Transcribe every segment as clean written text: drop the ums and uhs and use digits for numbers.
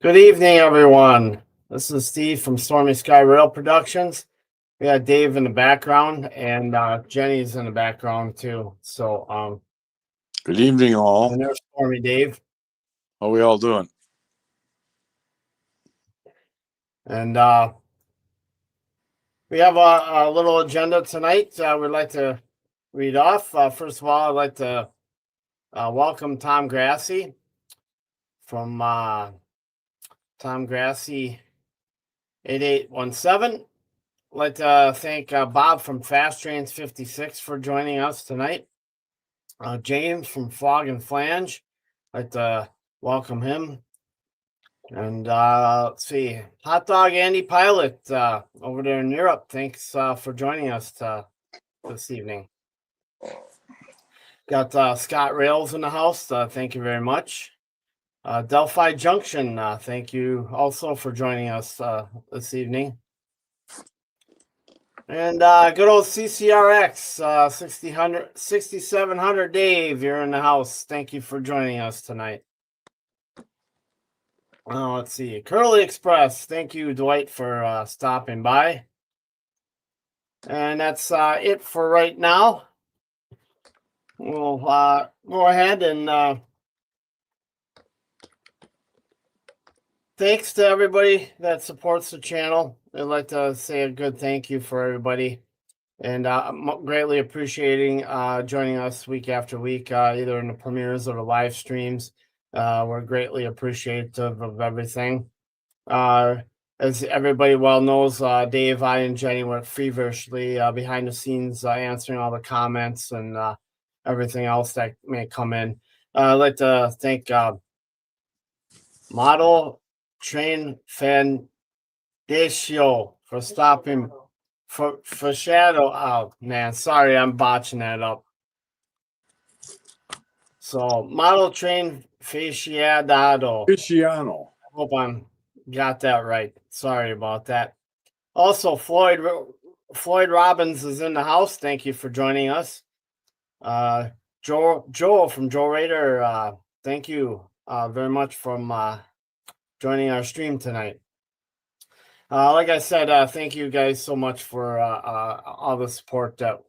Good evening, everyone. This is Steve from Stormy Sky Rail Productions. We got Dave in the background, and Jenny's in the background too. So, Good evening, all. and there's Stormy, Dave, How are we all doing? and we have a little agenda tonight. We'd like to read off. First of all, I'd like to welcome Tom Grassi from Tom Grassi 8817. I'd like to thank Bob from Fast Trains 56 for joining us tonight. James from Fog and Flange, I'd like to welcome him. And let's see, Hot Dog Andy Pilot over there in Europe, thanks for joining us this evening. Got Scott Rails in the house, thank you very much. Delphi Junction, thank you also for joining us this evening. And good old CCRX 6700 Dave, you're in the house. Thank you for joining us tonight. Let's see, Curly Express, thank you, Dwight, for stopping by. And that's it for right now. We'll go ahead and thanks to everybody that supports the channel. I'd like to say a good thank you for everybody, and I'm greatly appreciating joining us week after week, either in the premieres or the live streams. We're greatly appreciative of everything. As everybody well knows, Dave, I, and Jenny work feverishly behind the scenes, answering all the comments and everything else that may come in. I'd like to thank Model Train Fan Deshler for stopping for Shadow. Oh man, sorry, I'm botching that up. So Model Train Fasciado. Cristiano. I hope I'm got that right. Sorry about that. Also, Floyd Robbins is in the house. Thank you for joining us. Joel from Joe Raider. Thank you very much from joining our stream tonight. Like I said, thank you guys so much for all the support that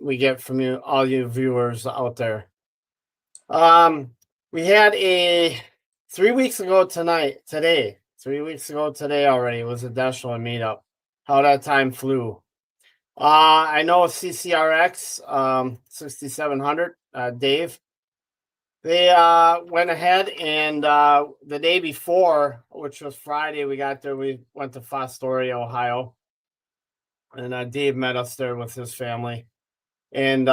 we get from you, all you viewers out there. We had a 3 weeks ago today 3 weeks ago today already was a Deshler meetup. How that time flew. I know CCRX 6700 Dave. They went ahead and the day before, which was Friday, we got there. We went to Fostoria, Ohio, and Dave met us there with his family. And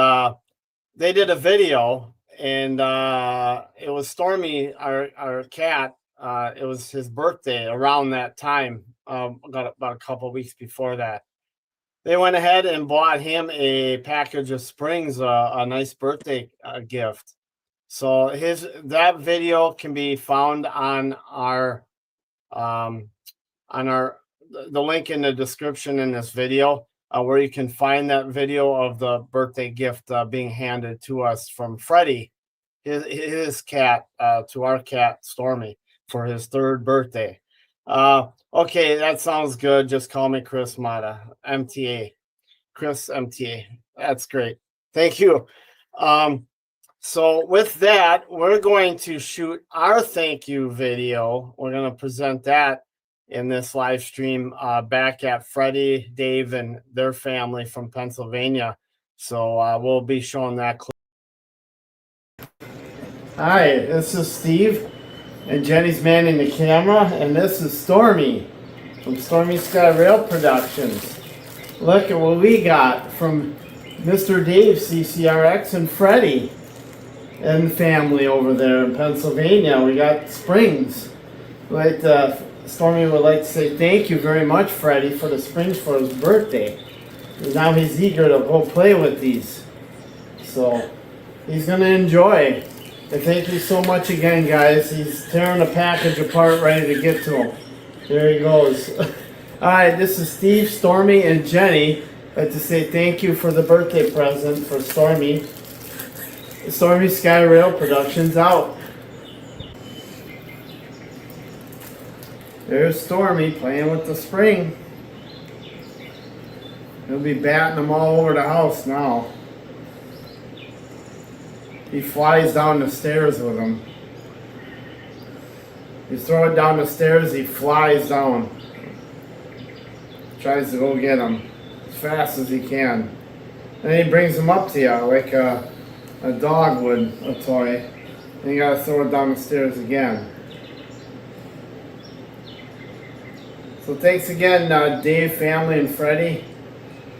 they did a video, and it was Stormy, our cat. It was his birthday around that time, about a couple of weeks before that. They went ahead and bought him a package of Springs, a nice birthday gift. So that video can be found on the link in the description in this video, where you can find that video of the birthday gift being handed to us from Freddy, his cat, to our cat Stormy for his 3rd birthday. Okay, that sounds good. Just call me Chris Mata, MTA. Chris MTA. That's great. Thank you. So with that, we're going to shoot our thank you video. We're going to present that in this live stream back at Freddy, Dave, and their family from Pennsylvania. So we'll be showing that clip. Hi, this is Steve, and Jenny's manning the camera, and this is Stormy from Stormy Sky Rail Productions. Look at what we got from Mr. Dave, CCRX, and Freddy and family over there in Pennsylvania. We got Springs. Stormy would like to say thank you very much, Freddy, for the Springs for his birthday. And now he's eager to go play with these. So he's going to enjoy. And thank you so much again, guys. He's tearing the package apart, ready to get to him. There he goes. All right, this is Steve, Stormy, and Jenny. I'd like to say thank you for the birthday present for Stormy. Stormy Sky Rail Productions out. There's Stormy playing with the spring. He'll be batting them all over the house now. He flies down the stairs with them. You throw it down the stairs, he flies down. Tries to go get them as fast as he can. And he brings them up to you like a dog would a toy. And you gotta throw it down the stairs again. So thanks again, Dave, family, and Freddy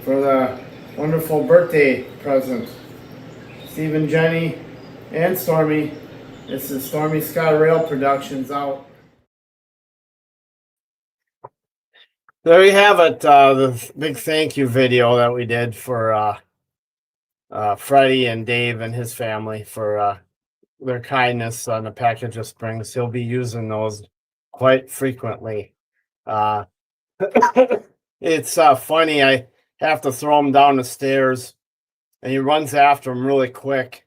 for the wonderful birthday present. Stephen, Jenny, and Stormy. This is Stormy Sky Rail Productions out. There you have it, the big thank you video that we did for Freddy and Dave and his family for their kindness on the package of springs. He'll be using those quite frequently. It's funny, I have to throw him down the stairs, and he runs after him really quick,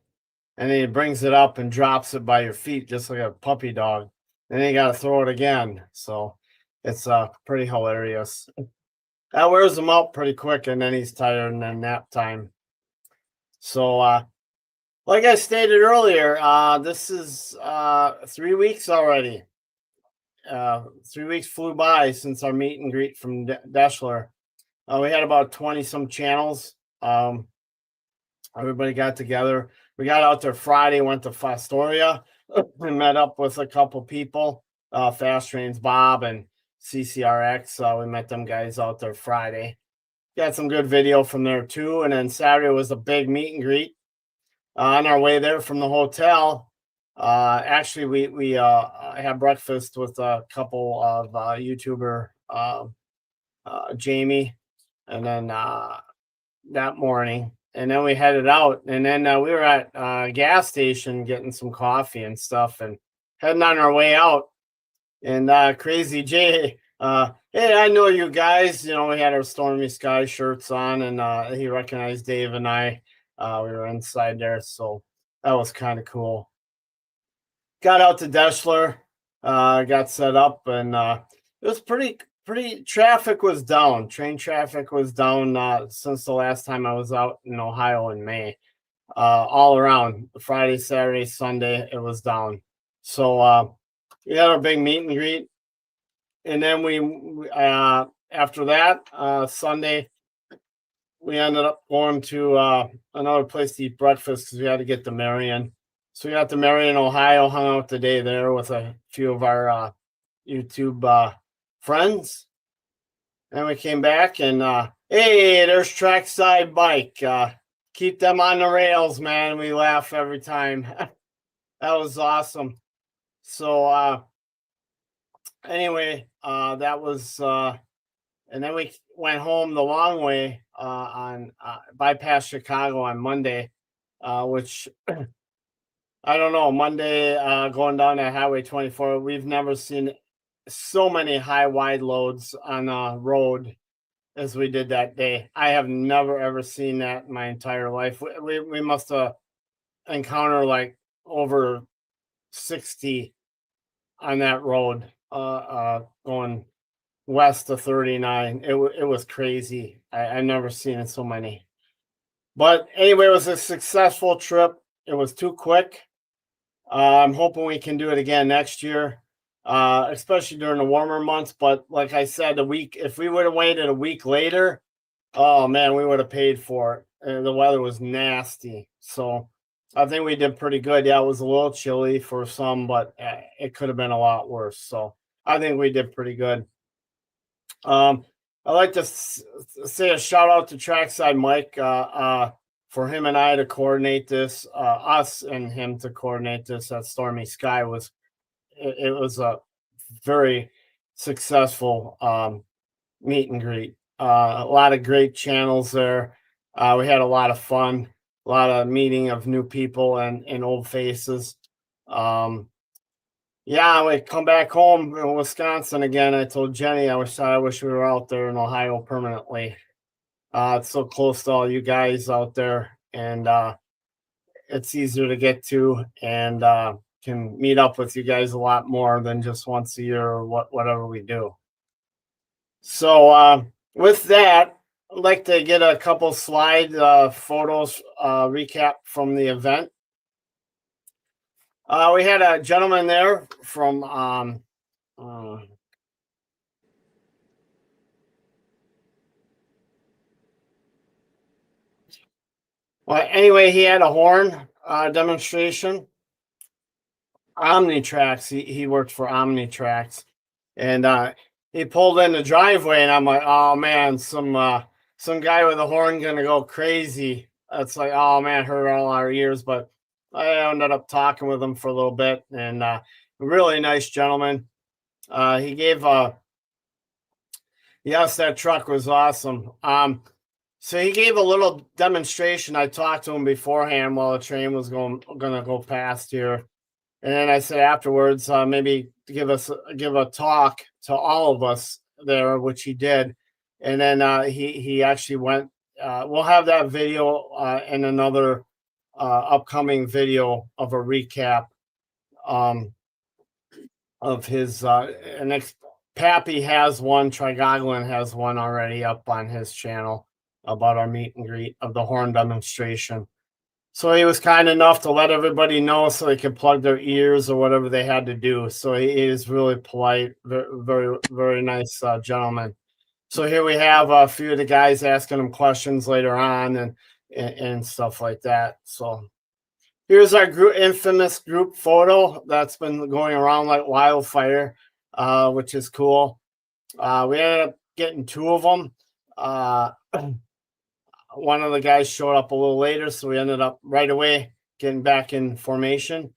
and then he brings it up and drops it by your feet just like a puppy dog. And then you got to throw it again. So it's pretty hilarious. That wears him out pretty quick, and then he's tired, and then nap time. So, like I stated earlier, this is 3 weeks already. 3 weeks flew by since our meet and greet from Deshler. We had about 20 some channels. Everybody got together. We got out there Friday, went to Fostoria. We met up with a couple people, Fast Trains Bob and CCRX. We met them guys out there Friday. Got some good video from there too. And then Saturday was a big meet and greet. On our way there from the hotel, actually we had breakfast with a couple of YouTuber, Jamie, and then that morning. And then we headed out, and then we were at a gas station getting some coffee and stuff, and heading on our way out. And Crazy Jay, hey, I know you guys. You know, we had our Stormy Sky shirts on, and he recognized Dave and I. We were inside there, so that was kind of cool. Got out to Deshler, got set up, and it was pretty. Traffic was down. Train traffic was down since the last time I was out in Ohio in May. All around Friday, Saturday, Sunday, it was down. So we had our big meet and greet, and then we after that Sunday we ended up going to another place to eat breakfast because we had to get to Marion. So we got to Marion, Ohio, hung out the day there with a few of our YouTube friends. And we came back, and hey, there's Trackside Bike. Keep them on the rails, man. We laugh every time. That was awesome. So anyway, that was and then we went home the long way on bypass Chicago on Monday, which I don't know, Monday going down that Highway 24, we've never seen so many high wide loads on a road as we did that day. I have never ever seen that in my entire life. We must have encountered like over 60 on that road going west of 39. It was crazy. I've never seen it so many. But anyway, it was a successful trip. It was too quick. I'm hoping we can do it again next year. Especially during the warmer months. But like I said, if we would have waited a week later, oh man, we would have paid for it. And the weather was nasty. So I think we did pretty good. Yeah, it was a little chilly for some, but it could have been a lot worse. So I think we did pretty good. I'd like to say a shout out to Trackside Mike for him and I to coordinate this, us and him to coordinate this at Stormy Sky. It was a very successful meet and greet. A lot of great channels there. We had a lot of fun, a lot of meeting of new people and old faces. Yeah, we come back home in Wisconsin again. I told Jenny I wish we were out there in Ohio permanently. It's so close to all you guys out there, and it's easier to get to. And can meet up with you guys a lot more than just once a year or whatever we do. So with that, I'd like to get a couple slide photos recap from the event. We had a gentleman there from well, anyway, he had a horn demonstration. Omnitrax. He worked for Omnitrax, and he pulled in the driveway, and I'm like, oh man, some guy with a horn gonna go crazy. It's like, oh man, hurt all our ears. But I ended up talking with him for a little bit, and really nice gentleman. He gave yes, that truck was awesome. So he gave a little demonstration. I talked to him beforehand while the train was gonna go past here. And then I said afterwards, maybe give a talk to all of us there, which he did. And then he actually went. We'll have that video in another upcoming video of a recap of his. Pappy has one. Trigoglin has one already up on his channel about our meet and greet of the horn demonstration. So he was kind enough to let everybody know so they could plug their ears or whatever they had to do. So he is really polite, very, very, very nice gentleman. So here we have a few of the guys asking him questions later on and stuff like that. So here's our infamous group photo that's been going around like wildfire, which is cool. We ended up getting two of them. One of the guys showed up a little later, so we ended up right away getting back in formation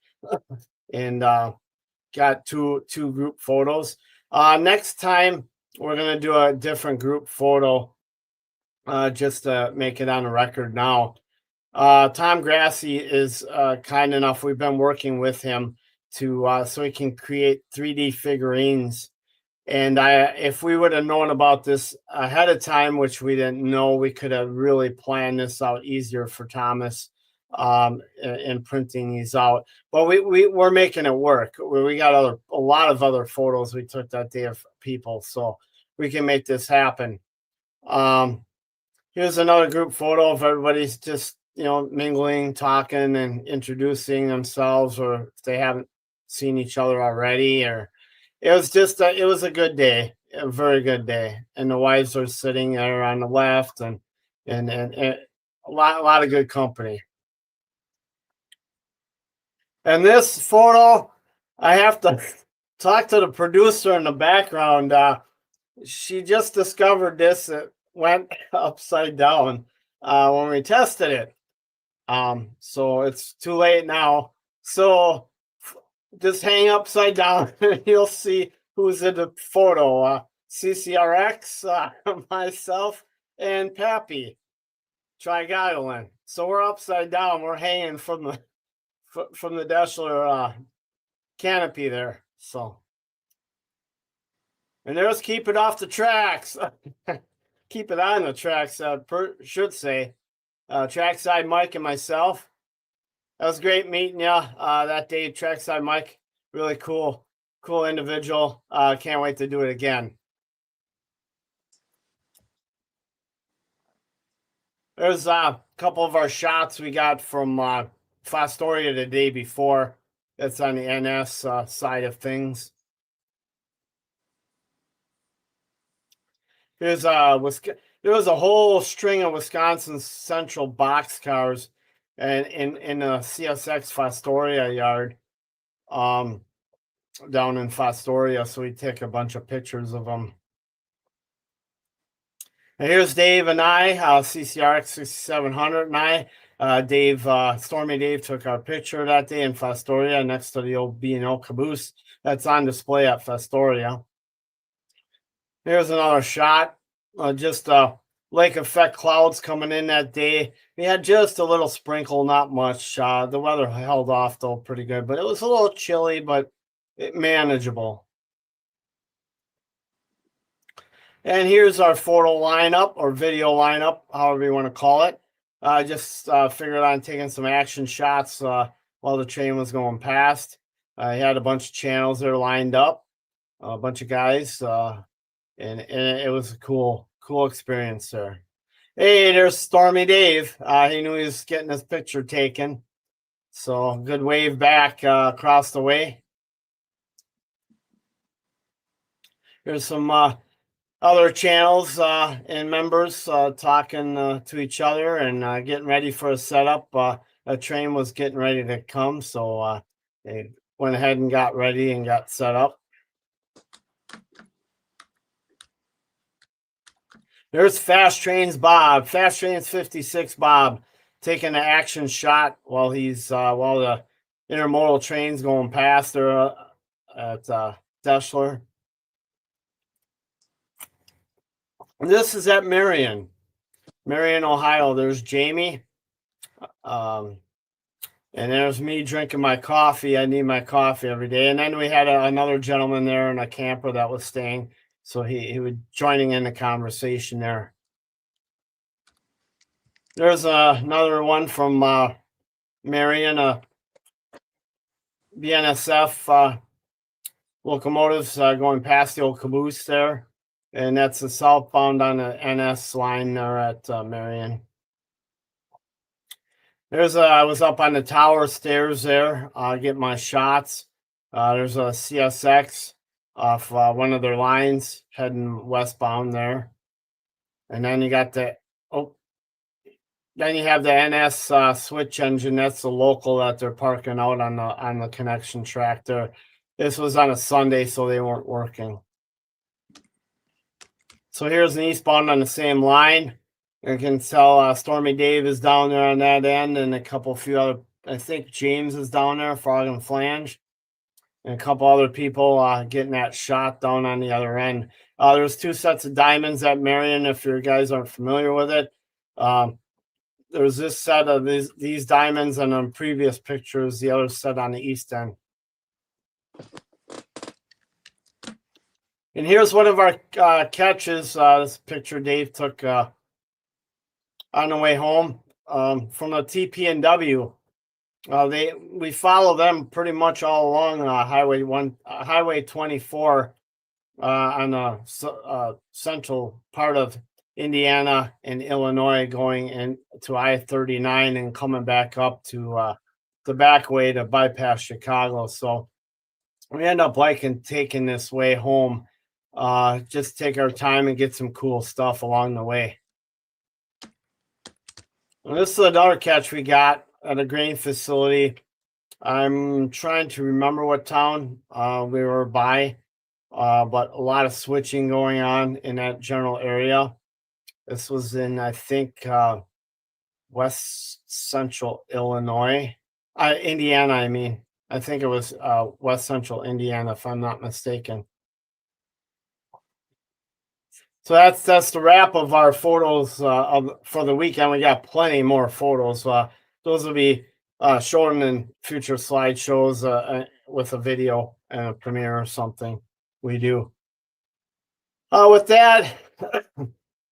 and got two group photos. Next time, we're going to do a different group photo just to make it on the record now. Tom Grassi is kind enough. We've been working with him to so he can create 3D figurines. And if we would have known about this ahead of time, which we didn't know, we could have really planned this out easier for Thomas in printing these out. But we're making it work. We got a lot of other photos we took that day of people, so we can make this happen. Here's another group photo of everybody's just mingling, talking, and introducing themselves, or if they haven't seen each other already, or. It was just it was a good day, a very good day, and the wives are sitting there on the left, and a lot of good company. And this photo, I have to talk to the producer in the background. She just discovered this. It went upside down when we tested it. So it's too late now. So. Just hang upside down and you'll see who's in the photo. CCRX, myself, and Pappy, Trigoglin. So we're upside down. We're hanging from the Deshler canopy there. So, and there's keep it off the tracks. Keep it on the tracks. Should say, trackside Mike and myself. That was great meeting you that day, trackside Mike. Really cool individual. Can't wait to do it again. There's a couple of our shots we got from Fostoria the day before. That's on the NS side of things. There was a whole string of Wisconsin Central boxcars and in a CSX Fostoria yard down in Fostoria, so we take a bunch of pictures of them. And here's Dave and I, CCRX 6700 and I. Stormy Dave took our picture that day in Fostoria next to the old B&O caboose that's on display at Fostoria. Here's another shot, just lake effect clouds coming in that day. We had just a little sprinkle, not much. The weather held off though pretty good, but it was a little chilly, but manageable. And here's our photo lineup or video lineup, however you want to call it. I just figured on taking some action shots while the train was going past. I had a bunch of channels there lined up, a bunch of guys, and it was a cool experience there. Hey, there's Stormy Dave. He knew he was getting his picture taken. So good wave back across the way. Here's some other channels and members talking to each other and getting ready for a setup. A train was getting ready to come, so they went ahead and got ready and got set up. There's Fast Trains Bob, Fast Trains 56 Bob, taking an action shot while he's while the intermodal train's going past there at Deshler. This is at Marion, Ohio. There's Jamie, and there's me drinking my coffee. I need my coffee every day. And then we had another gentleman there in a camper that was staying, so he was joining in the conversation there. There's another one from Marion, BNSF locomotives going past the old caboose there. And that's the southbound on the NS line there at Marion. There's I was up on the tower stairs there, getting my shots. There's a CSX off one of their lines heading westbound there. And then you got then you have the NS switch engine. That's the local that they're parking out on the connection track there. This was on a Sunday, so they weren't working. So here's an eastbound on the same line. You can tell Stormy Dave is down there on that end, and a few other. I think James is down there, Frog and Flange, and a couple other people getting that shot down on the other end. There's two sets of diamonds at Marion. If you guys aren't familiar with it, there's this set of these diamonds, and on previous pictures, the other set on the east end. And here's one of our catches. This picture Dave took on the way home from the TP&W. We follow them pretty much all along Highway 24 on the central part of Indiana and Illinois, going into I-39 and coming back up to the back way to bypass Chicago. So we end up liking taking this way home. Just take our time and get some cool stuff along the way. And this is another catch we got at a grain facility. I'm trying to remember what town we were by, but a lot of switching going on in that general area. This was in, I think, west central Illinois, Indiana. I mean, I think it was west central Indiana, if I'm not mistaken. So that's the wrap of our photos for the weekend. We got plenty more photos. Those will be shown in future slideshows with a video and a premiere or something we do. With that,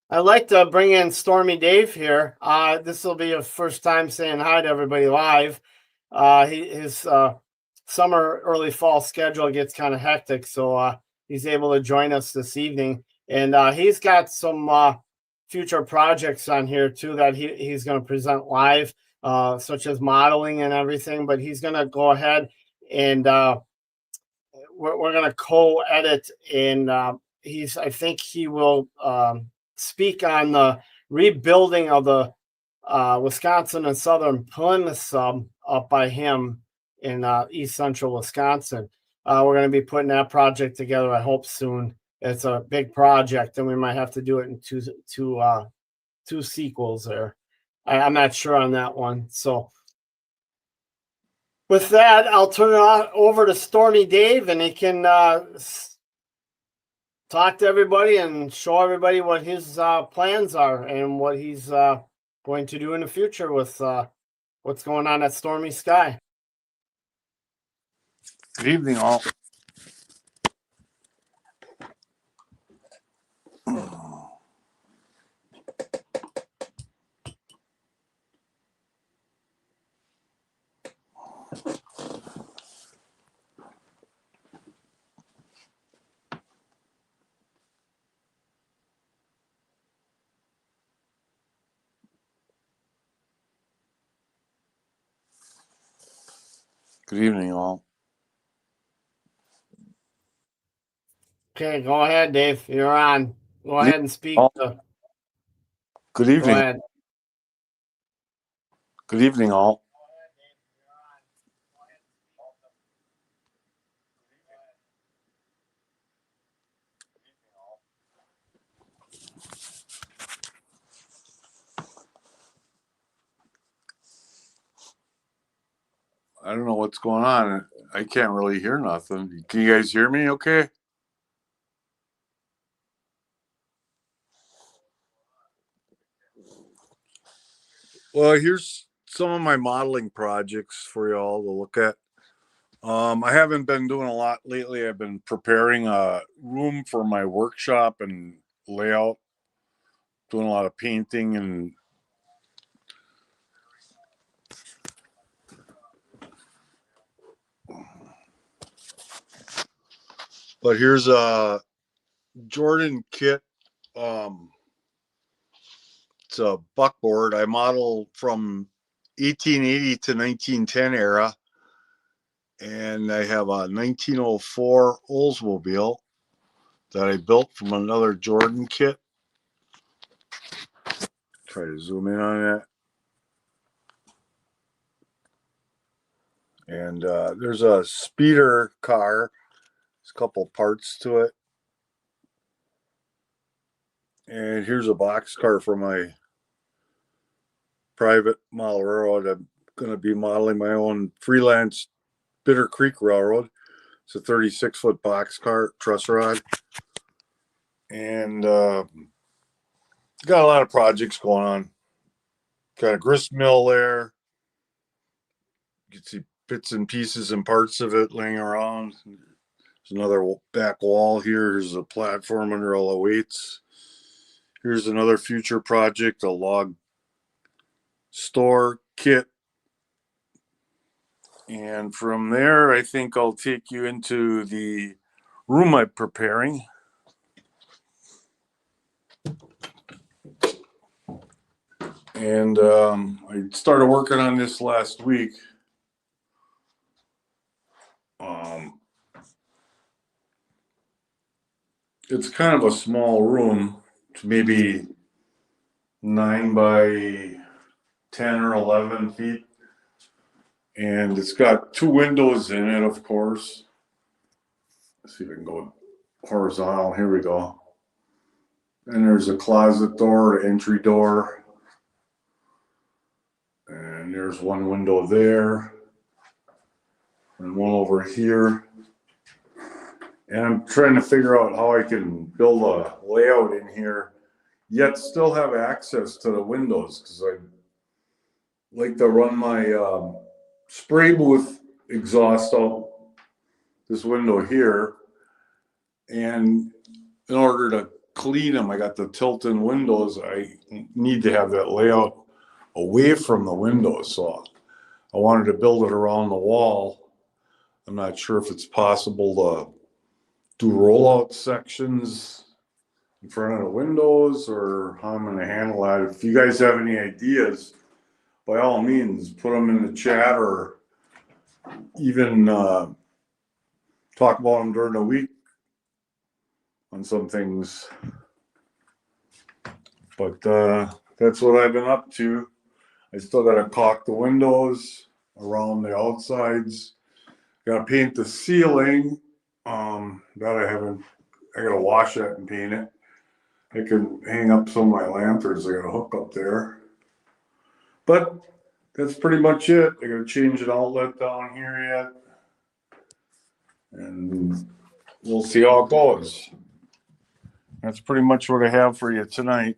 I'd like to bring in Stormy Dave here. This will be a first time saying hi to everybody live. His summer, early fall schedule gets kind of hectic, so he's able to join us this evening. And he's got some future projects on here too that he's going to present live, such as modeling and everything. But he's going to go ahead and we're going to co-edit, and I think he will speak on the rebuilding of the Wisconsin and Southern Plymouth sub up by him in East Central Wisconsin. We're going to be putting that project together, I hope, soon. It's a big project, and we might have to do it in two sequels there. I'm not sure on that one. So with that, I'll turn it over to Stormy Dave, and he can talk to everybody and show everybody what his plans are and what he's going to do in the future with what's going on at Stormy Sky. Good evening, all. Good evening, all. Okay, go ahead, Dave. You're on. Go ahead and speak. Good Go evening. ahead. Good evening, all. I don't know what's going on. I can't really hear nothing. Can you guys hear me okay? Well, here's some of my modeling projects for y'all to look at. I haven't been doing a lot lately. I've been preparing a room for my workshop and layout, doing a lot of painting and but here's a Jordan kit. It's a buckboard. I model from 1880 to 1910 era, and I have a 1904 Oldsmobile that I built from another Jordan kit. Try to zoom in on that. And there's a speeder car. There's a couple parts to it. And here's a box car for my private model railroad. I'm going to be modeling my own freelance Bitter Creek Railroad. It's a 36-foot box car, truss rod. And got a lot of projects going on. Got a grist mill there. You can see bits and pieces and parts of it laying around. There's another back wall here. Here's a platform under all the weights. Here's another future project, a log store kit. And from there, I think I'll take you into the room I'm preparing. And I started working on this last week. It's kind of a small room. It's maybe 9 by 10 or 11 feet. And it's got 2 windows in it, of course. Let's see if I can go horizontal. Here we go. And there's a closet door, an entry door. And there's one window there. And one over here. And I'm trying to figure out how I can build a layout in here, yet still have access to the windows, because I like to run my spray booth exhaust out this window here. And in order to clean them, I got the tilt-in windows. I need to have that layout away from the windows. So I wanted to build it around the wall. I'm not sure if it's possible to do rollout sections in front of the windows or how I'm going to handle that. If you guys have any ideas, by all means, put them in the chat, or even talk about them during the week on some things. But that's what I've been up to. I still got to caulk the windows around the outsides. Got to paint the ceiling. That I haven't. I got to wash that and paint it. I can hang up some of my lanterns. I got a hook up there. But that's pretty much it. I got to change an outlet down here yet. And we'll see how it goes. That's pretty much what I have for you tonight.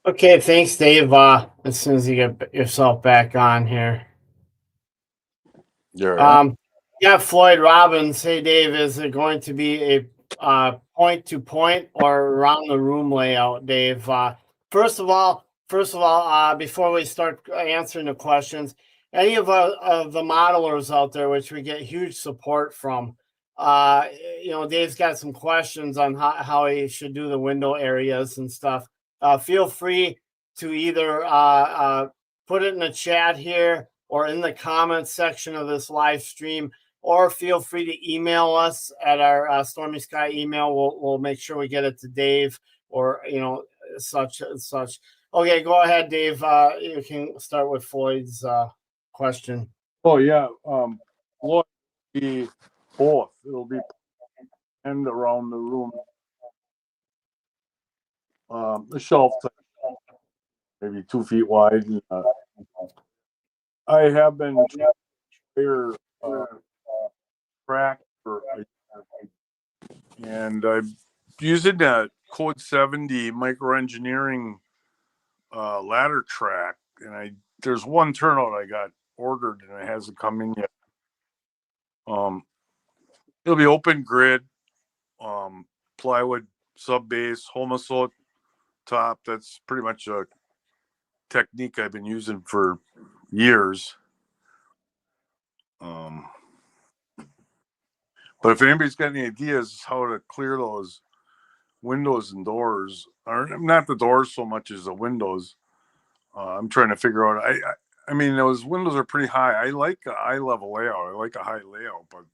Okay, thanks, Dave. As soon as you get yourself back on here. Yeah. Yeah, Floyd Robbins. Hey, Dave, is it going to be a point to point or around the room layout, Dave? First of all, before we start answering the questions, any of the modelers out there, which we get huge support from, Dave's got some questions on how he should do the window areas and stuff. Feel free to either put it in the chat here or in the comments section of this live stream, or feel free to email us at our Stormy Sky email. We'll make sure we get it to Dave, or such. Okay, go ahead, Dave. You can start with Floyd's question. Oh yeah, Floyd, be both. It'll be and around the room. The shelf maybe 2 feet wide. I have been here track for, and I'm using that Code 70 microengineering ladder track, and there's one turnout I got ordered and it hasn't come in yet. It'll be open grid, plywood sub base, Homoso top. That's pretty much a technique I've been using for years. But if anybody's got any ideas how to clear those windows and doors, or not the doors so much as the windows, I'm trying to figure out. I mean, those windows are pretty high. I like a eye level layout. I like a high layout, but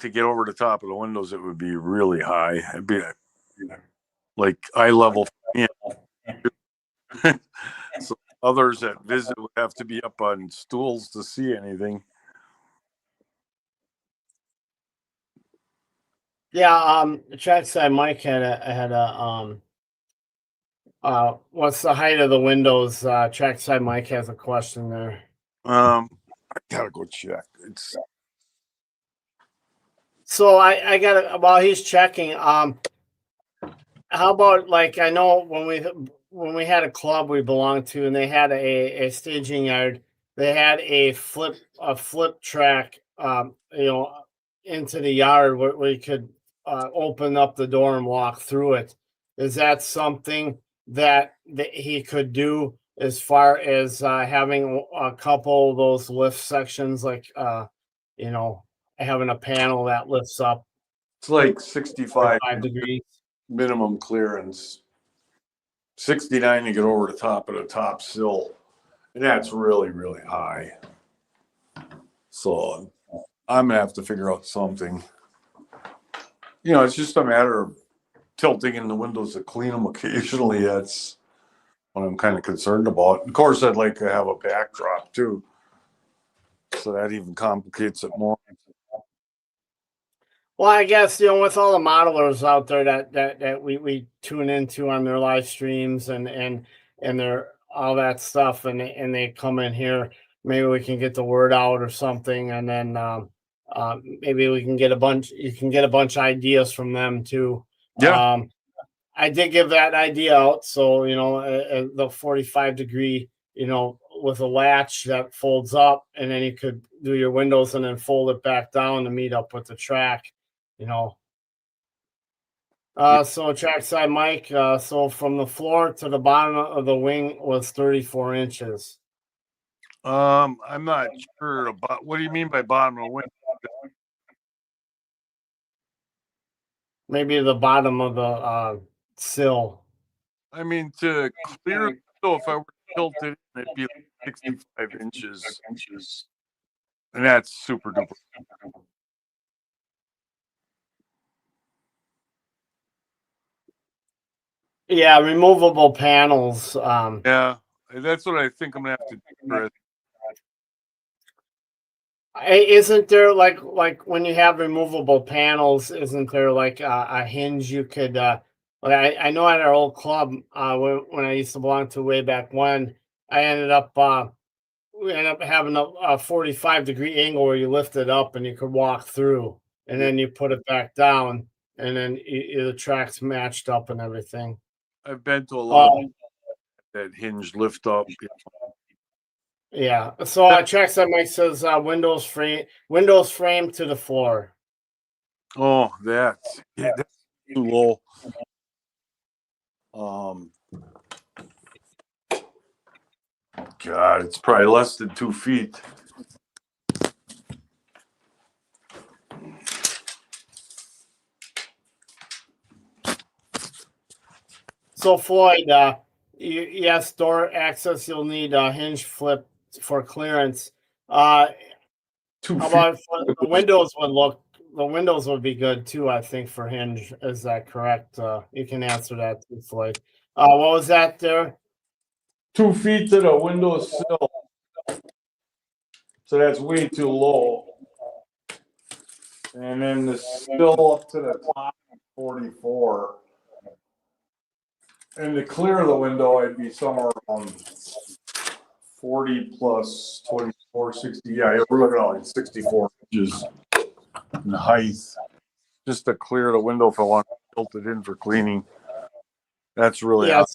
to get over the top of the windows, it would be really high. It'd be like eye level. So others that visit would have to be up on stools to see anything. Yeah, trackside Mike had a what's the height of the windows? Trackside Mike has a question there. I gotta go check. So I gotta, while he's checking, how about, like, I know when we had a club we belonged to and they had a staging yard, they had a flip track, into the yard where you could open up the door and walk through it. Is that something that he could do, as far as having a couple of those lift sections, like having a panel that lifts up? It's like 65 degrees minimum clearance, 69 to get over the top of the top sill, and that's really, really high. So I'm gonna have to figure out something. It's just a matter of tilting in the windows to clean them occasionally. That's what I'm kind of concerned about. Of course, I'd like to have a backdrop too, so that even complicates it more. Well, I guess, with all the modelers out there that we tune into on their live streams and their all that stuff, and they come in here, maybe we can get the word out or something, and then maybe we can get a bunch. You can get a bunch of ideas from them too. Yeah. I did give that idea out, so the 45 degree, with a latch that folds up, and then you could do your windows and then fold it back down to meet up with the track. So trackside Mike, so from the floor to the bottom of the wing was 34 inches. I'm not sure about, what do you mean by bottom of the wing? Maybe the bottom of the sill. I mean, to clear, so if I were to tilt it, it'd be like 65 inches. And that's super duper. Yeah, removable panels. Yeah, that's what I think I'm gonna have to do. Isn't there, like when you have removable panels, isn't there like a hinge you could I know at our old club, when I used to belong to way back when, we ended up having a 45 degree angle where you lift it up and you could walk through, and then you put it back down, and then the tracks matched up and everything. I've been to a lot of that hinge lift up. Yeah. So tracks that Mike says windows frame to the floor. Oh, that's too low. God, it's probably less than 2 feet. So Floyd, yes, door access. You'll need a hinge flip for clearance. How 2 feet. about the windows would look? The windows would be good too, I think, for hinge. Is that correct? You can answer that too, Floyd. What was that there? 2 feet to the windowsill. So that's way too low. And then the sill up to the top, 44. And to clear the window, I'd be somewhere around 40 plus 24, 60. Yeah, we're looking at like 64 inches in height. Just to clear the window if I want to tilt it in for cleaning. That's really Yeah.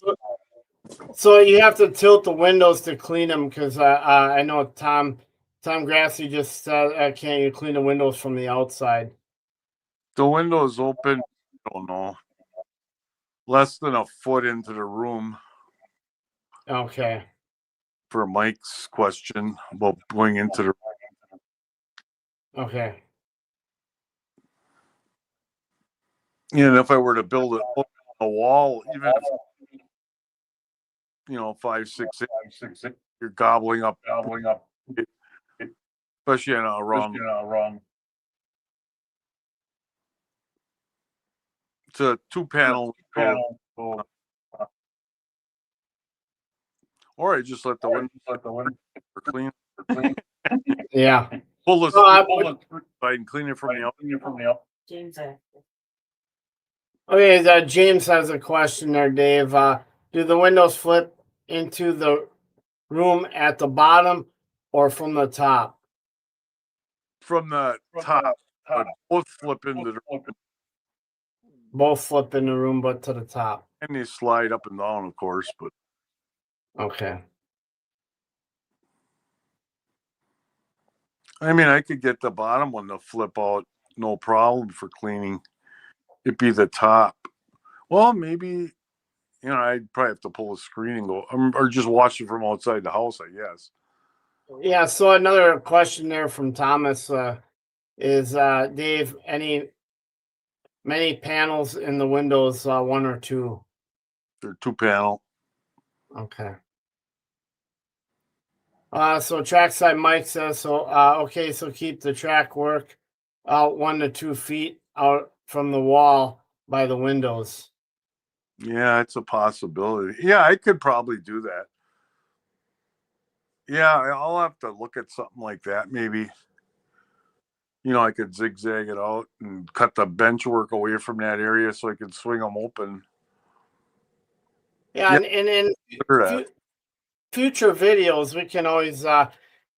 So you have to tilt the windows to clean them because I know Tom Grassi just said, "Can't you clean the windows from the outside?" the window's open. I don't know. Less than a foot into the room. Okay. For Mike's question about going into the. Okay. And if I were to build it up a wall, even if 5, 6 inches, you're gobbling up, especially in a wrong. It's a 2-panel. Or I just let the window clean. Yeah. Pull the side and clean it from the outside. James, Okay, James has a question there, Dave. Do the windows flip into the room at the bottom or from the top? From the top, but both flip into the room. Both flip in the room, but to the top. And they slide up and down, of course. But Okay. I mean, I could get the bottom one to flip out, no problem for cleaning. It'd be the top. Well, maybe, I'd probably have to pull the screen and go, or just watch it from outside the house, I guess. Yeah. So another question there from Thomas is, Dave, many panels in the windows, 1 or 2? They're 2-panel. Okay. So trackside Mike says, so okay, so keep the track work out 1 to 2 feet out from the wall by the windows. Yeah, it's a possibility. Yeah, I could probably do that. Yeah, I'll have to look at something like that. Maybe, I could zigzag it out and cut the bench work away from that area so I could swing them open. Yeah, and in future videos, we can always, like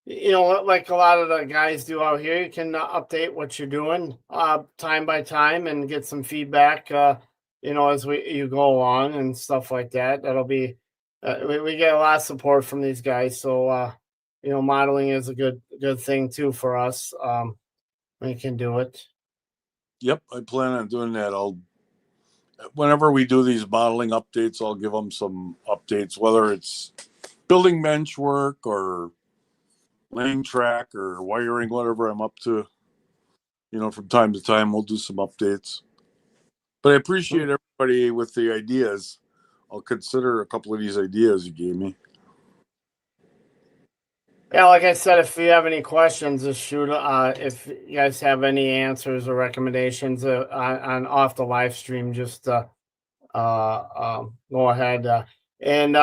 a lot of the guys do out here, you can update what you're doing time by time and get some feedback, as you go along and stuff like that. That'll be, we get a lot of support from these guys. So, modeling is a good thing too for us. We can do it. Yep, I plan on doing that. Whenever we do these modeling updates, I'll give them some updates, whether it's building bench work or laying track or wiring, whatever I'm up to. From time to time, we'll do some updates. But I appreciate everybody with the ideas. I'll consider a couple of these ideas you gave me. Yeah, like I said, if you have any questions, just shoot. If you guys have any answers or recommendations on off the live stream, just go ahead. And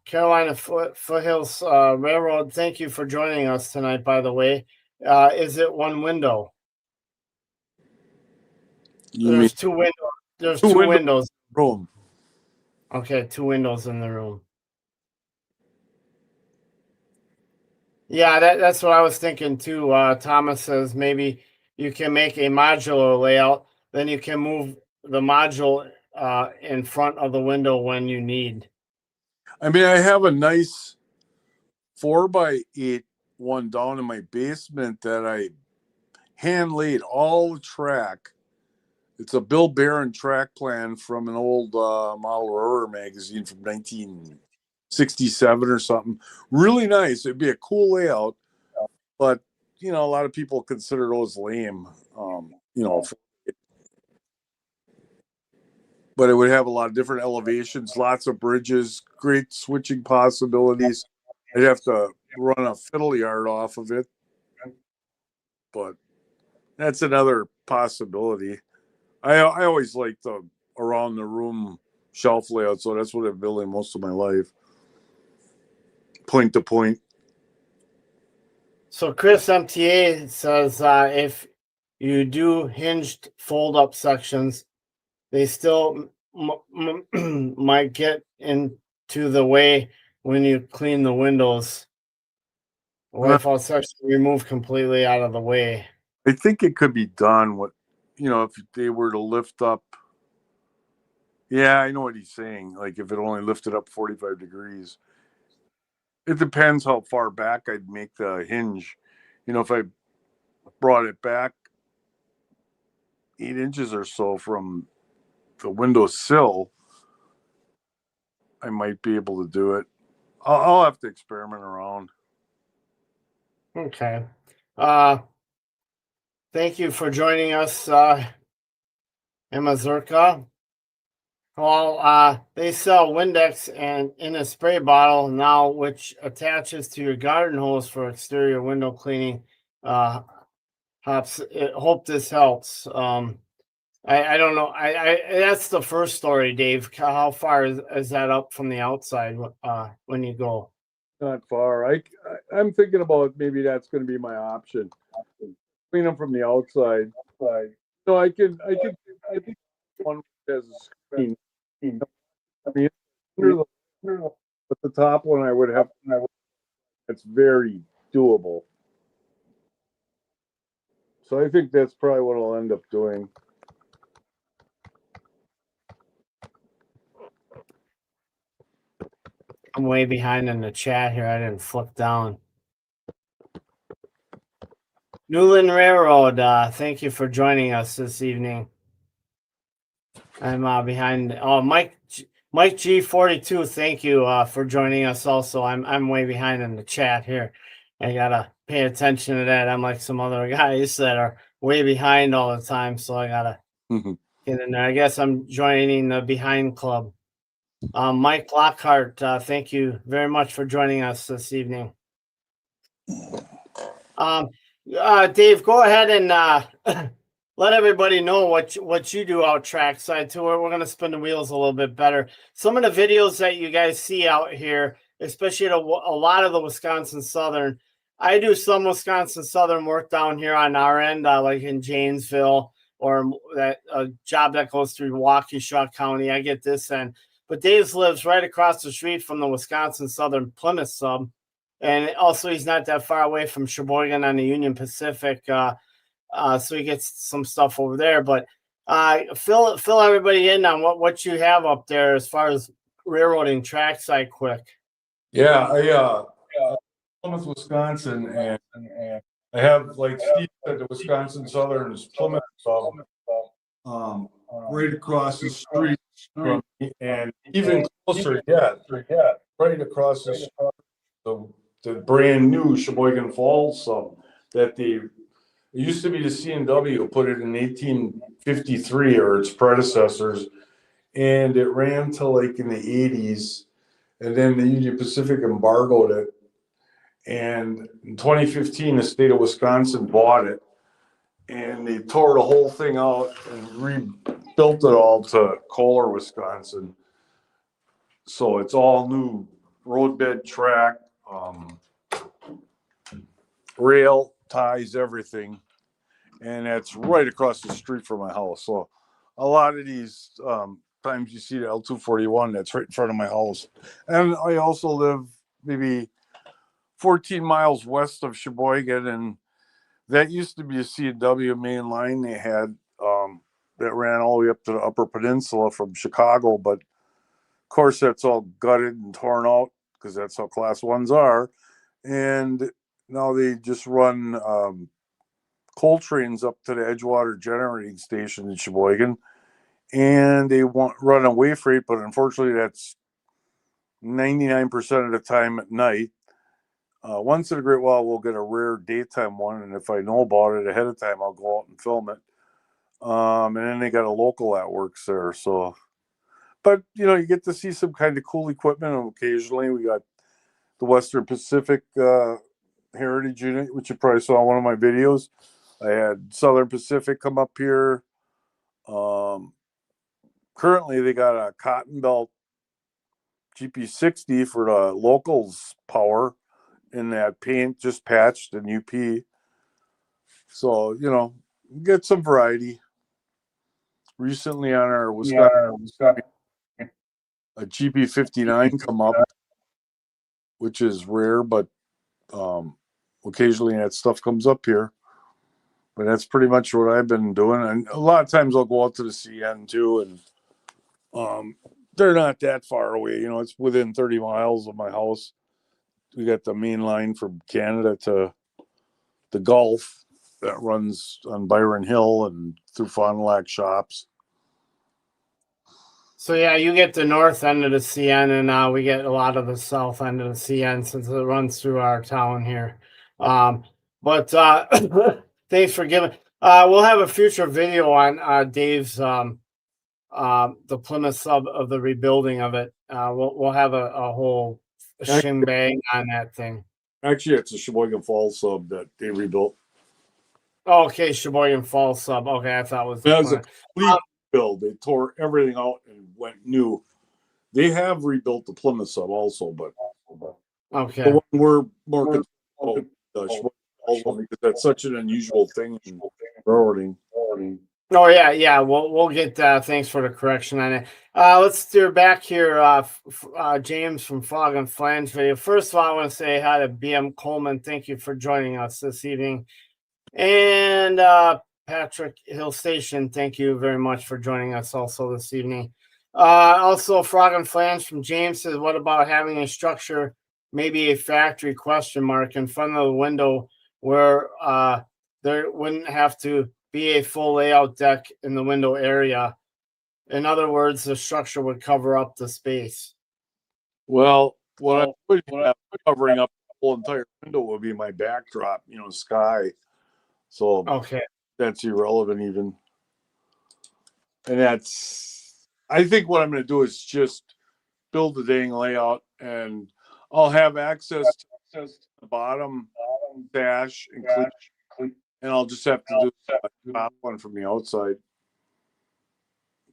Carolina Foothills Railroad, thank you for joining us tonight. By the way, is it one window? There's 2 windows. There's 2 windows. Room. Okay, 2 windows in the room. Yeah, that's what I was thinking too. Thomas says maybe you can make a modular layout, then you can move the module in front of the window when you need. I mean, I have a nice 4x8 one down in my basement that I hand laid all the track. It's a Bill Barron track plan from an old Model Railroad magazine from 1967 or something. Really nice. It'd be a cool layout, but a lot of people consider those lame. but it would have a lot of different elevations, lots of bridges, great switching possibilities. I'd have to run a fiddle yard off of it, but that's another possibility. I always liked the around the room shelf layout, so that's what I've been building most of my life, point to point. So Chris MTA says if you do hinged fold-up sections, they still might get into the way when you clean the windows. Wipe-out section removed completely out of the way. I think it could be done. If they were to lift up. Yeah, I know what he's saying. Like if it only lifted up 45 degrees. It depends how far back I'd make the hinge. If I brought it back 8 inches or so from the window sill, I might be able to do it. I'll have to experiment around. Okay. Thank you for joining us, Emma Zerka. Well, they sell Windex and in a spray bottle now, which attaches to your garden hose for exterior window cleaning. Hope this helps. I don't know. I that's the first story, Dave. How far is that up from the outside when you go? Not far. I'm thinking about maybe that's going to be my option. Clean them from the outside. So I think one has a screen. I mean, but the top one I would have. It's very doable. So I think that's probably what I'll end up doing. I'm way behind in the chat here. I didn't flip down. Newland Railroad, thank you for joining us this evening. I'm behind. Oh, Mike G42, thank you for joining us. Also, I'm way behind in the chat here. I gotta pay attention to that. I'm like some other guys that are way behind all the time, so I gotta get in there. I guess I'm joining the behind club. Mike Lockhart, thank you very much for joining us this evening. Dave, go ahead and let everybody know what you do out trackside too. We're going to spin the wheels a little bit better. Some of the videos that you guys see out here, especially at a lot of the Wisconsin Southern, I do some Wisconsin Southern work down here on our end, like in Janesville, or that a job that goes through Waukesha County. I get this end, but Dave lives right across the street from the Wisconsin Southern Plymouth sub. And also, he's not that far away from Sheboygan on the Union Pacific, so he gets some stuff over there. But fill everybody in on what you have up there as far as railroading trackside quick. Yeah, I Plymouth, Wisconsin, and I have, like Steve said, the Wisconsin Southern is Plymouth sub, right across the street from me, and even closer yet, right across the street. The brand new Sheboygan Falls sub that it used to be the C&W, put it in 1853 or its predecessors, and it ran till like in the 80s, and then the Union Pacific embargoed it, and in 2015 the state of Wisconsin bought it, and they tore the whole thing out and rebuilt it all to Kohler, Wisconsin. So it's all new roadbed track, rail ties, everything, and that's right across the street from my house. So a lot of these times you see the L241, that's right in front of my house. And I also live maybe 14 miles west of Sheboygan, and that used to be a C&W main line they had that ran all the way up to the Upper Peninsula from Chicago, but of course that's all gutted and torn out because that's how class ones are. And now they just run coal trains up to the Edgewater generating station in Sheboygan, and they run a way freight, but unfortunately that's 99% of the time at night. Once in a great while we'll get a rare daytime one, and if I know about it ahead of time I'll go out and film it. And then they got a local that works there, so But you get to see some kind of cool equipment. And occasionally, we got the Western Pacific Heritage Unit, which you probably saw in one of my videos. I had Southern Pacific come up here. Currently, they got a Cotton Belt GP60 for the locals power in that paint, just patched and UP. So, get some variety. Recently on our Wisconsin, a GP59 come up, which is rare, but occasionally that stuff comes up here. But that's pretty much what I've been doing. And a lot of times I'll go out to the CN too, and they're not that far away. It's within 30 miles of my house. We got the main line from Canada to the Gulf that runs on Byron Hill and through Fond du Lac shops. So yeah, you get the north end of the CN, and we get a lot of the south end of the CN since it runs through our town here. But thanks for giving. We'll have a future video on Dave's the Plymouth sub of the rebuilding of it. We'll have a whole shebang on that thing. Actually, it's a Sheboygan Falls sub that they rebuilt. Oh, okay, Sheboygan Falls sub. Okay, I thought it was. That was a complete build. They tore everything out and went new. They have rebuilt the Plymouth sub also, but okay, the one we're more concerned about the Sheboygan Falls one because that's such an unusual thing in railroading. Oh yeah. We'll get. Thanks for the correction on it. Let's steer back here. James from Fog and Flange video. First of all, I want to say hi to BM Coleman. Thank you for joining us this evening. And Patrick Hill Station, thank you very much for joining us also this evening. Also, Frog and Flange from James says, what about having a structure, maybe a factory question mark in front of the window where there wouldn't have to be a full layout deck in the window area? In other words, the structure would cover up the space. Well, what I would have covering up the whole entire window would be my backdrop, sky. So okay, that's irrelevant even. And I think what I'm going to do is just build the dang layout, and I'll have access to the bottom dash and clean, and I'll just have to do the top one from the outside.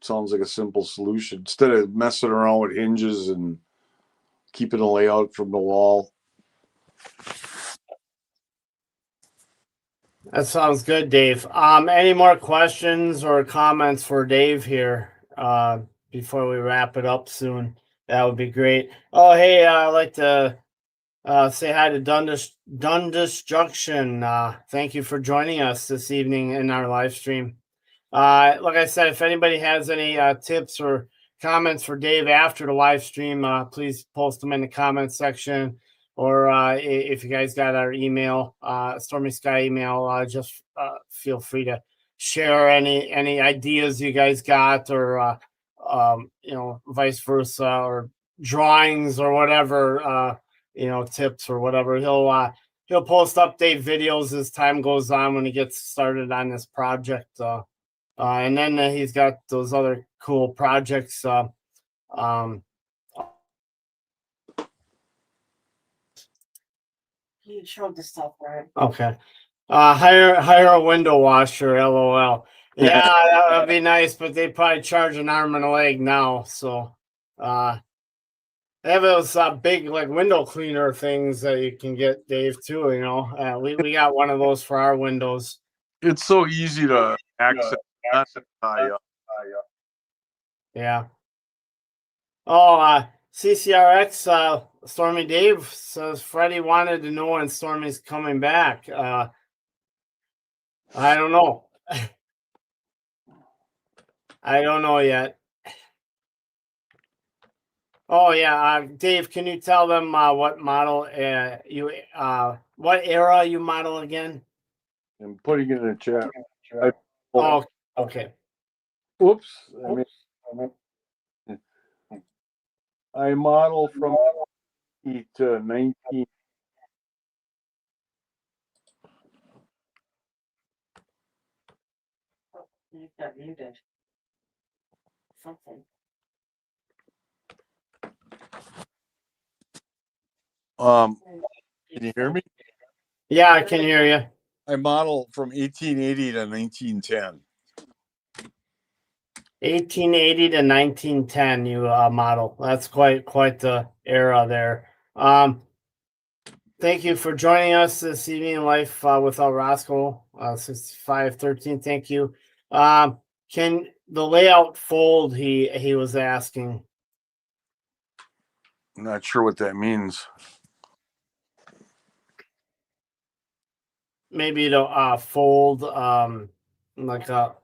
Sounds like a simple solution instead of messing around with hinges and keeping the layout from the wall. That sounds good, Dave. Any more questions or comments for Dave here before we wrap it up soon? That would be great. Oh, hey, I'd like to say hi to Dundas Junction. Thank you for joining us this evening in our live stream. Like I said, if anybody has any tips or comments for Dave after the live stream, please post them in the comments section. Or if you guys got our email, Stormy Sky email, just feel free to share any ideas you guys got, or vice versa, or drawings or whatever, tips or whatever. He'll post update videos as time goes on when he gets started on this project. And then he's got those other cool projects. You showed the stuff, right? Okay. Hire a window washer, LOL. Yeah, that would be nice, but they probably charge an arm and a leg now. So they have those big like window cleaner things that you can get, Dave, too. We got one of those for our windows. It's so easy to access. Yeah. Oh, CCRX, Stormy Dave says Freddy wanted to know when Stormy's coming back. I don't know. I don't know yet. Oh yeah, Dave, can you tell them what model what era you model again? I'm putting it in the chat. Oh, okay. Oops. I model from 8 to 19. You got muted. Something. Can you hear me? Yeah, I can hear you. I model from 1880 to 1910. 1880 to 1910, you model. That's quite the era there. Thank you for joining us this evening in Life without Roscoe, 6513. Thank you. Can the layout fold? He was asking. I'm not sure what that means. Maybe to fold like a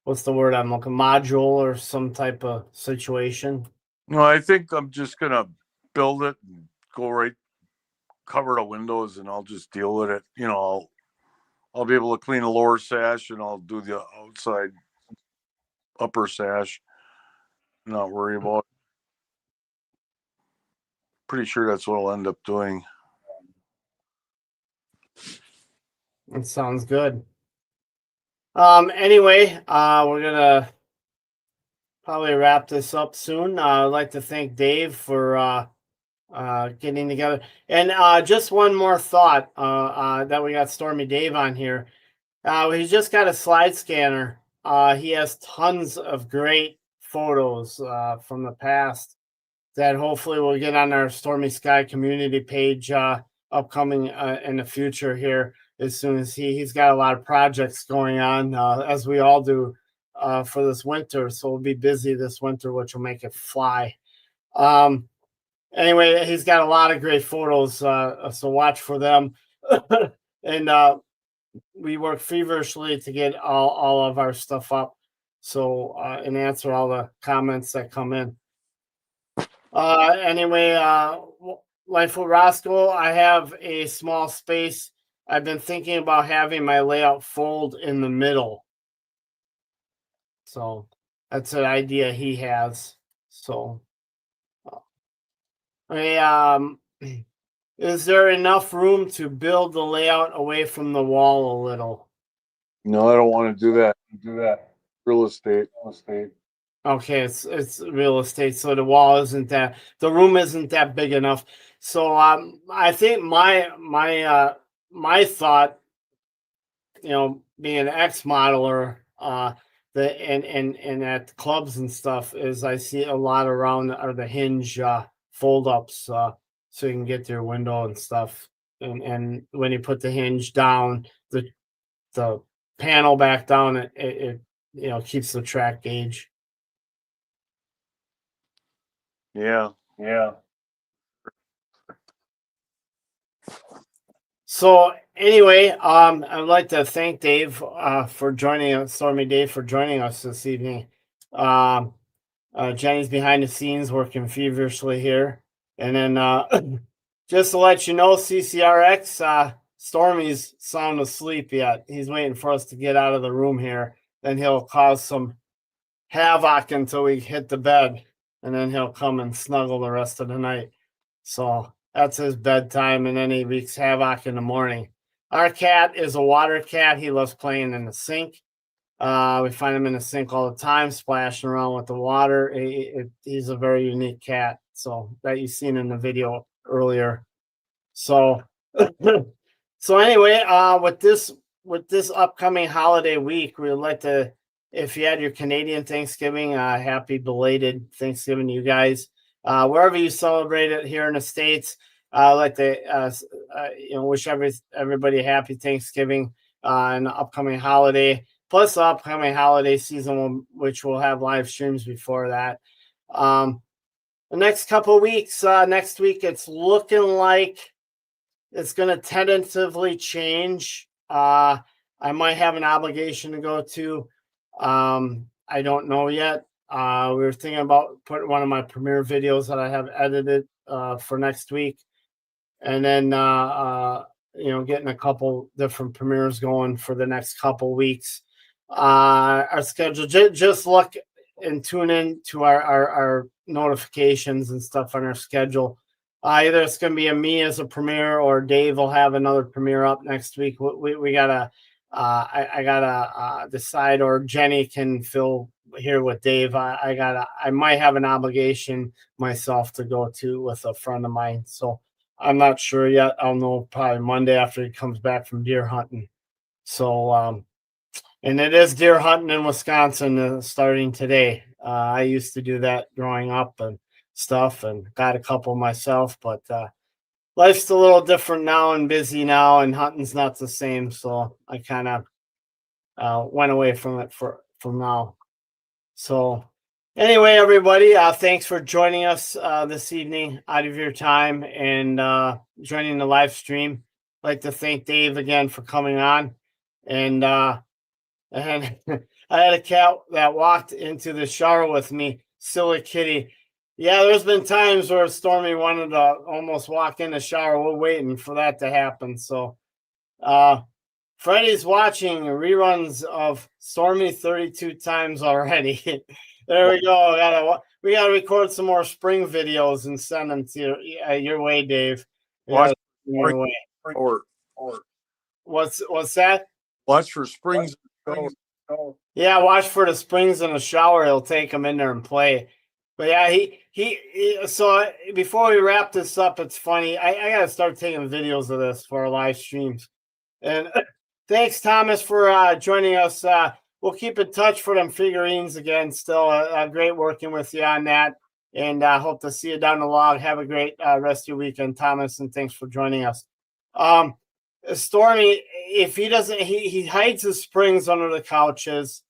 what's the word I'm looking, module or some type of situation. No, I think I'm just gonna build it and go right, cover the windows, and I'll just deal with it. You know, I'll be able to clean the lower sash, and I'll do the outside upper sash. Not worry about it. Pretty sure that's what I'll end up doing. It sounds good. Anyway, we're gonna probably wrap this up soon. I'd like to thank Dave for getting together. And just one more thought that we got Stormy Dave on here. He's just got a slide scanner. He has tons of great photos from the past that hopefully we'll get on our Stormy Sky community page upcoming in the future here. As soon as he's got a lot of projects going on, as we all do for this winter. So we'll be busy this winter, which will make it fly. Anyway, he's got a lot of great photos, so watch for them. And we work feverishly to get all of our stuff up, so and answer all the comments that come in. Anyway, Life with Roscoe, I have a small space. I've been thinking about having my layout fold in the middle. So that's an idea he has. So, is there enough room to build the layout away from the wall a little? No, I don't want to do that. Real estate. Okay, it's real estate, so the wall isn't that, the room isn't that big enough. So I think my thought, being an ex-modeler, and at clubs and stuff, is I see a lot around are the hinge fold ups, so you can get to your window and stuff. And when you put the hinge down, the panel back down, it keeps the track gauge. Yeah. So anyway, I'd like to thank Dave for joining us, Stormy Dave, for joining us this evening. Jenny's behind the scenes working feverishly here. And then just to let you know, CCRX, Stormy's sound asleep yet. He's waiting for us to get out of the room here. Then he'll cause some havoc until we hit the bed. And then he'll come and snuggle the rest of the night. So that's his bedtime, and then he wreaks havoc in the morning. Our cat is a water cat. He loves playing in the sink. We find him in the sink all the time, splashing around with the water. He's a very unique cat, so that you've seen in the video earlier. So, so anyway, with this upcoming holiday week, we'd like to, if you had your Canadian Thanksgiving, happy belated Thanksgiving to you guys. Wherever you celebrate it here in the States, I'd like to wish everybody a happy Thanksgiving and the upcoming holiday, plus the upcoming holiday season, which will have live streams before that. The next couple of weeks, next week, it's looking like it's going to tentatively change. I might have an obligation to go to. I don't know yet. We were thinking about putting one of my premiere videos that I have edited for next week, and then getting a couple different premieres going for the next couple weeks. Our schedule, just look and tune in to our notifications and stuff on our schedule. Either it's going to be me as a premiere, or Dave will have another premiere up next week. We gotta I gotta decide, or Jenny can fill here with Dave. I might have an obligation myself to go to with a friend of mine. So I'm not sure yet. I'll know probably Monday after he comes back from deer hunting. So, and it is deer hunting in Wisconsin starting today. I used to do that growing up and stuff, and got a couple myself, but life's a little different now and busy now, and hunting's not the same. So I kind of went away from it from now. So anyway, everybody, thanks for joining us this evening out of your time and joining the live stream. I'd like to thank Dave again for coming on. And I had a cat that walked into the shower with me, silly kitty. Yeah, there's been times where Stormy wanted to almost walk in the shower. We're waiting for that to happen. So Freddy's watching reruns of Stormy 32 times already. There we go. We gotta record some more spring videos and send them to your way, Dave. Watch Your way. or What's that? watch for springs. Yeah, watch for the springs in the shower. He'll take them in there and play. But yeah, he so before we wrap this up, it's funny. I gotta start taking videos of this for our live streams. And thanks, Thomas, for joining us. We'll keep in touch for them figurines again. Still great working with you on that. And hope to see you down the log. Have a great rest of your weekend, Thomas, and thanks for joining us. Stormy, if he doesn't, he hides his springs under the couches.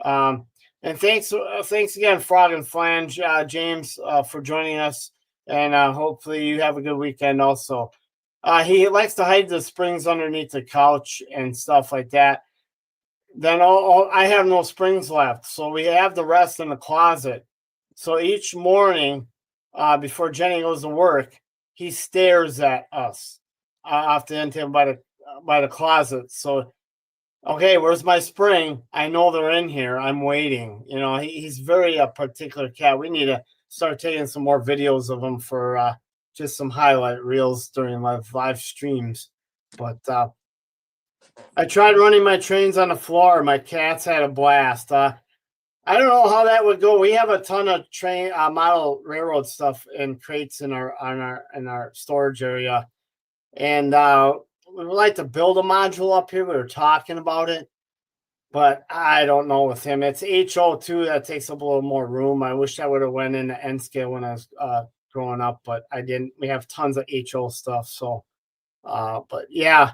And thanks again, Frog and Flange, James, for joining us. And hopefully you have a good weekend also. He likes to hide the springs underneath the couch and stuff like that. Then I have no springs left. So we have the rest in the closet. So each morning before Jenny goes to work, he stares at us off the end table by the closet. So, okay, where's my spring? I know they're in here. I'm waiting. You know, he's very particular cat. We need to start taking some more videos of him for just some highlight reels during live streams. But I tried running my trains on the floor. My cats had a blast. I don't know how that would go. We have a ton of train model railroad stuff in crates in our storage area, and we would like to build a module up here. We were talking about it, but I don't know with him. It's HO2 that takes up a little more room. I wish I would have went into N scale when I was growing up, but I didn't. We have tons of HO stuff. So, but yeah.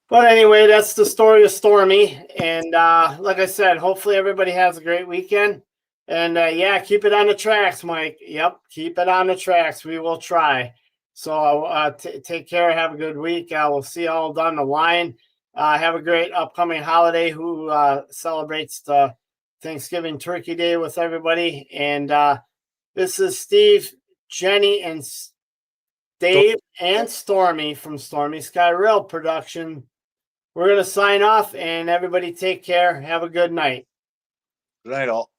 But anyway, that's the story of Stormy. And like I said, hopefully everybody has a great weekend. And yeah, keep it on the tracks, Mike. Yep, keep it on the tracks. We will try. So take care. Have a good week. We'll see you all down the line. Have a great upcoming holiday. Who celebrates the Thanksgiving Turkey Day with everybody. And this is Steve, Jenny, and Dave and Stormy from Stormy Sky Rail Production. We're going to sign off, and everybody take care. Have a good night. Good night, all.